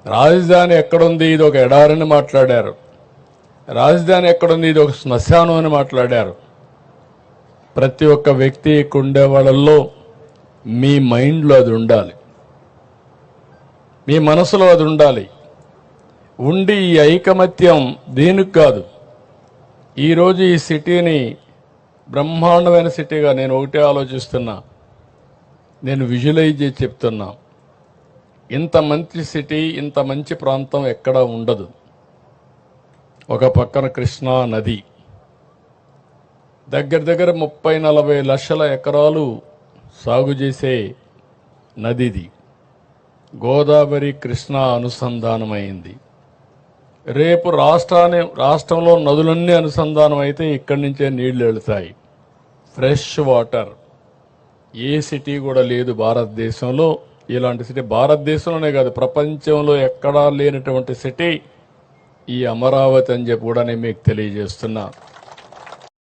రాజధాని ఎక్కడుంది, ఇది ఒక ఎడారని మాట్లాడారు. రాజధాని ఎక్కడుంది, ఇది ఒక శ్మశానం అని మాట్లాడారు. ప్రతి ఒక్క వ్యక్తి ఉండే వాళ్ళల్లో మీ మైండ్లో అది ఉండాలి, మీ మనసులో అది ఉండాలి. ఉండి ఈ ఐకమత్యం దీనికి కాదు. ఈరోజు ఈ సిటీని బ్రహ్మాండమైన సిటీగా నేను ఒకటే ఆలోచిస్తున్నా, నేను విజువలైజ్ చేసి చెప్తున్నా. ఇంత మంచి సిటీ, ఇంత మంచి ప్రాంతం ఎక్కడా ఉండదు. ఒక పక్కన కృష్ణా నది, దగ్గర దగ్గర 30-40 లక్షల ఎకరాలు సాగు చేసే నదిది. గోదావరి కృష్ణా అనుసంధానమైంది. రేపు రాష్ట్రంలో నదులన్నీ అనుసంధానం అయితే ఇక్కడి నుంచే నీళ్లు వెళతాయి. Fresh water. ఏ సిటీ కూడా లేదు భారతదేశంలో ఇలాంటి సిటీ. భారతదేశంలోనే కాదు, ప్రపంచంలో ఎక్కడా లేనటువంటి సిటీ ఈ అమరావతి అని చెప్పి కూడా నేను మీకు తెలియజేస్తున్నా.